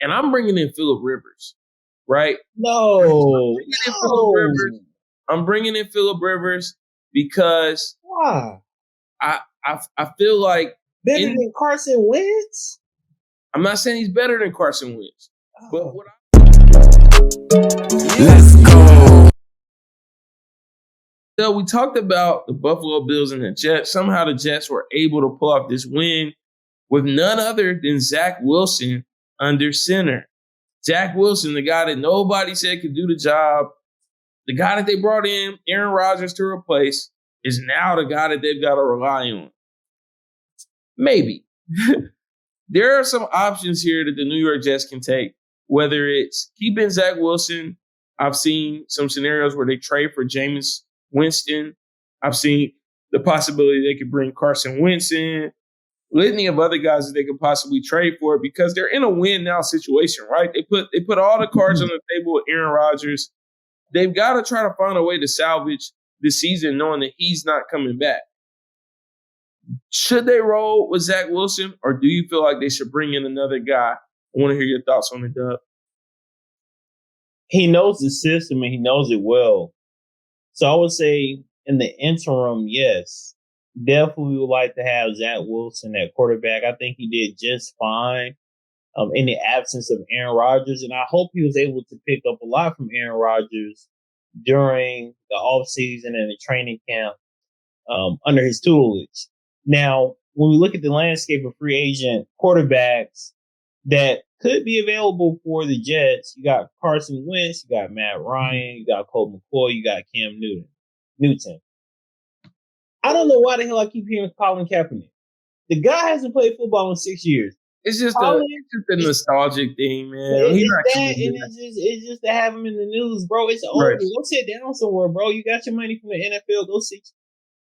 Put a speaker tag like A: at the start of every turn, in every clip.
A: and I'm bringing in Phillip Rivers, right?
B: No.
A: I'm bringing in Phillip Rivers because
B: why?
A: I feel like
B: better than Carson Wentz.
A: I'm not saying he's better than Carson Wentz, but what
C: let's go.
A: So we talked about the Buffalo Bills and the Jets. Somehow the Jets were able to pull off this win with none other than Zach Wilson under center. Zach Wilson, the guy that nobody said could do the job, the guy that they brought in, Aaron Rodgers, to replace, is now the guy that they've got to rely on. Maybe. There are some options here that the New York Jets can take, whether it's keeping Zach Wilson. I've seen some scenarios where they trade for Jameis Winston. I've seen the possibility they could bring Carson Wentz in. Litany of other guys that they could possibly trade for because they're in a win-now situation, right? They put all the cards on the table with Aaron Rodgers. They've got to try to find a way to salvage this season knowing that he's not coming back. Should they roll with Zach Wilson, or do you feel like they should bring in another guy? I want to hear your thoughts on it, Doug.
B: He knows the system and he knows it well. So I would say in the interim, yes. Definitely would like to have Zach Wilson at quarterback. I think he did just fine in the absence of Aaron Rodgers. And I hope he was able to pick up a lot from Aaron Rodgers during the offseason and the training camp under his tutelage. Now, when we look at the landscape of free agent quarterbacks that could be available for the Jets, you got Carson Wentz, you got Matt Ryan, you got Colt McCoy, you got Cam Newton. I don't know why the hell I keep hearing Colin Kaepernick. The guy hasn't played football in 6 years.
A: It's just a nostalgic thing, man.
B: It's just to have him in the news, bro. It's over. Right. Go sit down somewhere, bro. You got your money from the NFL. Go sit.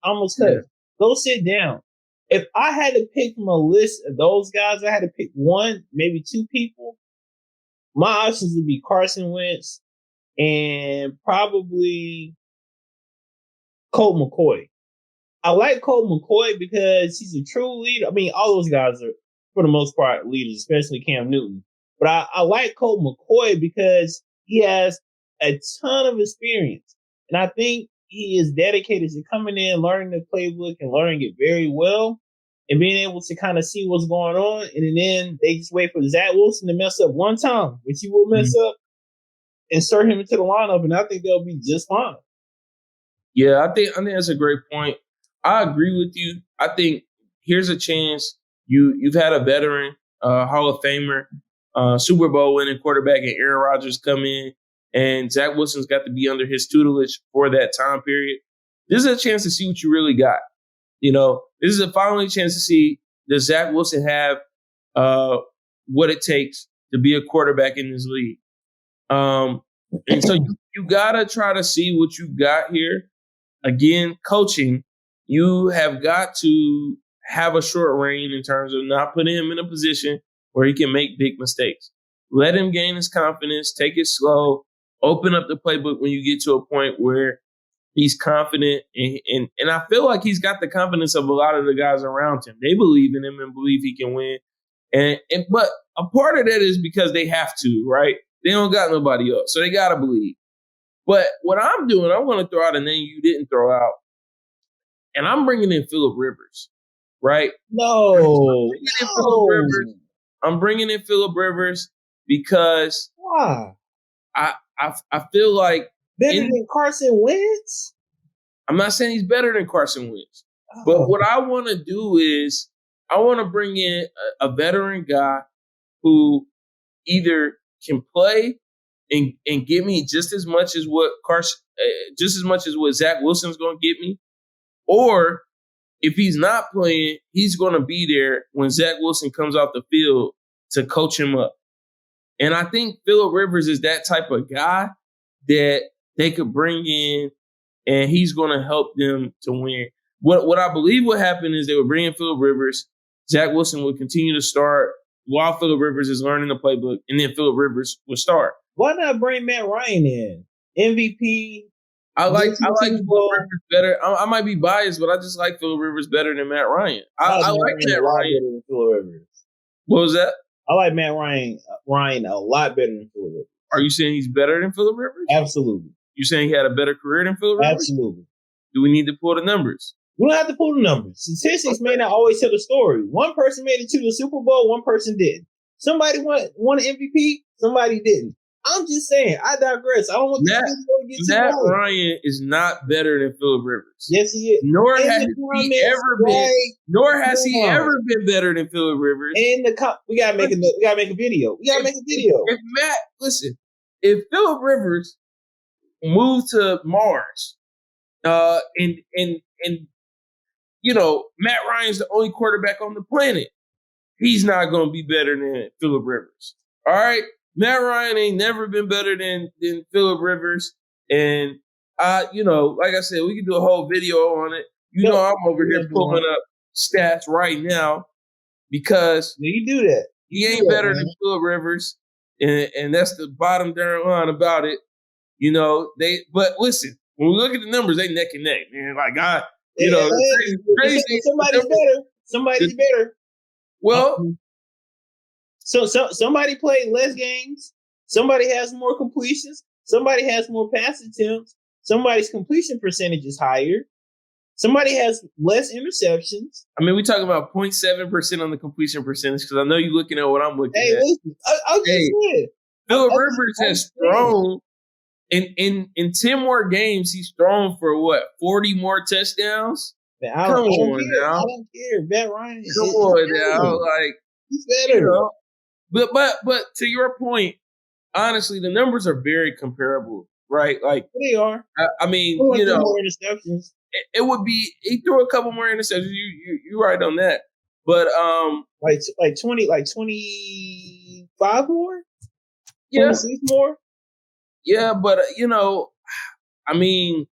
B: Almost cut. Yeah. Go sit down. If I had to pick from a list of those guys, I had to pick one, maybe two people. My options would be Carson Wentz and probably Colt McCoy. I like Colt McCoy because he's a true leader. I mean, all those guys are, for the most part, leaders, especially Cam Newton. But I like Colt McCoy because he has a ton of experience. And I think he is dedicated to coming in, learning the playbook, and learning it very well, and being able to kind of see what's going on. And then they just wait for Zach Wilson to mess up one time, which he will mess up, insert him into the lineup, and I think they'll be just fine.
A: Yeah, I think that's a great point. I agree with you. I think here's a chance. You've had a veteran, Hall of Famer, Super Bowl winning quarterback, and Aaron Rodgers come in, and Zach Wilson's got to be under his tutelage for that time period. This is a chance to see what you really got. You know, this is a finally chance to see, does Zach Wilson have what it takes to be a quarterback in this league? And so you got to try to see what you got here. Again, coaching, you have got to have a short reign in terms of not putting him in a position where he can make big mistakes. Let him gain his confidence, take it slow, open up the playbook when you get to a point where he's confident. And I feel like he's got the confidence of a lot of the guys around him. They believe in him and believe he can win. But a part of that is because they have to, right? They don't got nobody else, so they got to believe. But what I'm doing, I want to throw out a name you didn't throw out. And I'm bringing in Phillip Rivers, right? I'm bringing in Phillip Rivers because
B: why?
A: I feel like
B: better than Carson Wentz.
A: I'm not saying he's better than Carson Wentz, but what I want to do is I want to bring in a veteran guy who either can play and give me just as much as what Zach Wilson's going to give me. Or if he's not playing, he's going to be there when Zach Wilson comes off the field to coach him up. And I think Phillip Rivers is that type of guy that they could bring in, and he's going to help them to win. What I believe would happen is they would bring in Phillip Rivers. Zach Wilson would continue to start while Phillip Rivers is learning the playbook, and then Phillip Rivers would start.
B: Why not bring Matt Ryan in? MVP.
A: I like Phillip Rivers better. I might be biased, but I just like Phillip Rivers better than Matt Ryan. I like Matt Ryan.
B: Phillip Rivers.
A: What was that?
B: I like Matt Ryan a lot better than Phillip Rivers.
A: Are you saying he's better than Phillip Rivers?
B: Absolutely.
A: You saying he had a better career than Phillip Rivers?
B: Absolutely.
A: Do we need to pull the numbers?
B: We don't have to pull the numbers. Statistics may not always tell the story. One person made it to the Super Bowl, one person didn't. Somebody won an MVP, somebody didn't. I'm just saying, I digress. I don't want this video to get too
A: Matt
B: long.
A: Ryan is not better than Phillip Rivers.
B: Yes, he is.
A: Nor has he ever been better than Phillip Rivers.
B: And we gotta make a video.
A: If Phillip Rivers moved to Mars, and you know, Matt Ryan's the only quarterback on the planet, he's not going to be better than Phillip Rivers. All right? Matt Ryan ain't never been better than Phillip Rivers. And, you know, like I said, we can do a whole video on it. You know, I'm over here pulling up stats right now because
B: you do that.
A: He ain't better than Phillip Rivers. And that's the bottom darn line about it. You know, but listen, when we look at the numbers, they neck and neck, man. Like, crazy.
B: Somebody's better. Somebody's better.
A: Well,
B: so somebody played less games. Somebody has more completions. Somebody has more pass attempts. Somebody's completion percentage is higher. Somebody has less interceptions.
A: I mean, we talking about 0.7% on the completion percentage because I know you're looking at what I'm looking at.
B: Listen, I'm just saying.
A: Phillip Rivers has thrown in 10 more games. He's thrown for what, 40 more touchdowns?
B: Man, I don't care. Matt Ryan.
A: Come on now, like
B: he's better.
A: You know, but to your point, honestly, the numbers are very comparable, right? Like
B: they are.
A: I mean, you know,
B: more interceptions.
A: It would be he threw a couple more interceptions. You right on that, but
B: like 25 more.
A: Yeah,
B: 26 more.
A: Yeah, but you know, I mean,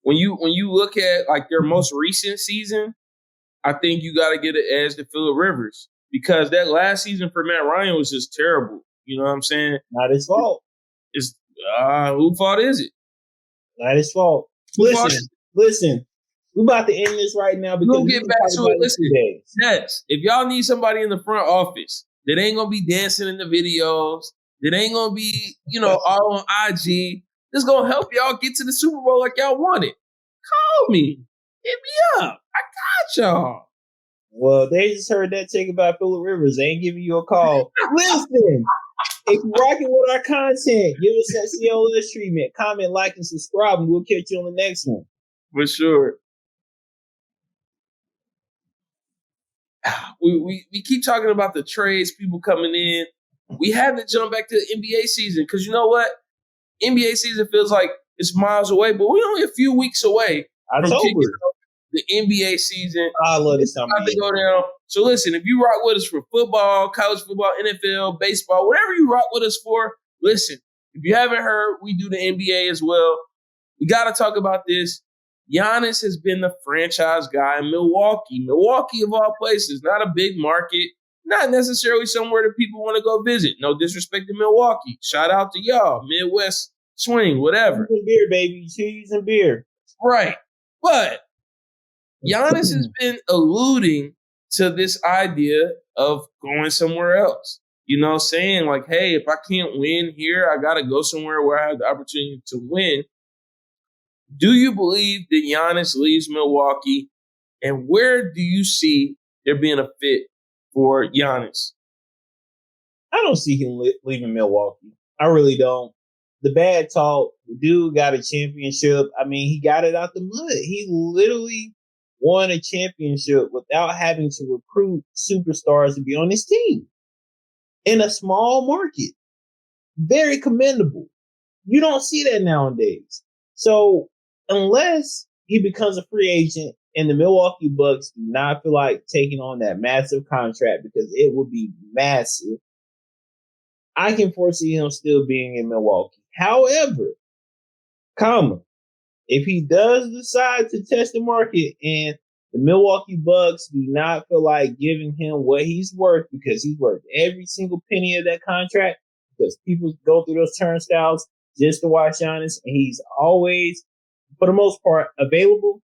A: when you look at like their most recent season, I think you got to get an edge to Phillip Rivers because that last season for Matt Ryan was just terrible. You know what I'm saying?
B: Not his fault.
A: It's whose fault is it?
B: Not his fault. Listen. We're about to end this right now because
A: we'll get back to it. Listen, yes, if y'all need somebody in the front office that ain't gonna be dancing in the videos, that ain't gonna be, you know, all on IG, that's gonna help y'all get to the Super Bowl like y'all wanted, call me. Hit me up. I got y'all.
B: Well, they just heard that take about Phillip Rivers. They ain't giving you a call. Listen, if you're rocking with our content, give us that CLS treatment. Comment, like, and subscribe, and we'll catch you on the next one.
A: For sure. We keep talking about the trades, people coming in. We had to jump back to the NBA season because you know what? NBA season feels like it's miles away, but we're only a few weeks away from kicking off the NBA season.
B: I love this time
A: to go down. So listen, if you rock with us for football, college football, NFL, baseball, whatever you rock with us for, listen. If you haven't heard, we do the NBA as well. We got to talk about this. Giannis has been the franchise guy in Milwaukee. Milwaukee, of all places, not a big market, not necessarily somewhere that people want to go visit. No disrespect to Milwaukee. Shout out to y'all, Midwest swing, whatever.
B: Cheese and beer, baby. Cheese and beer.
A: Right. But Giannis has been alluding to this idea of going somewhere else. You know, saying like, hey, if I can't win here, I got to go somewhere where I have the opportunity to win. Do you believe that Giannis leaves Milwaukee? And where do you see there being a fit for Giannis?
B: I don't see him leaving Milwaukee. I really don't. The bad talk, the dude got a championship. I mean, he got it out the mud. He literally won a championship without having to recruit superstars to be on his team in a small market. Very commendable. You don't see that nowadays. So unless he becomes a free agent and the Milwaukee Bucks do not feel like taking on that massive contract because it would be massive, I can foresee him still being in Milwaukee. However, if he does decide to test the market and the Milwaukee Bucks do not feel like giving him what he's worth because he's worth every single penny of that contract because people go through those turnstiles just to watch Giannis and he's always, for the most part, available,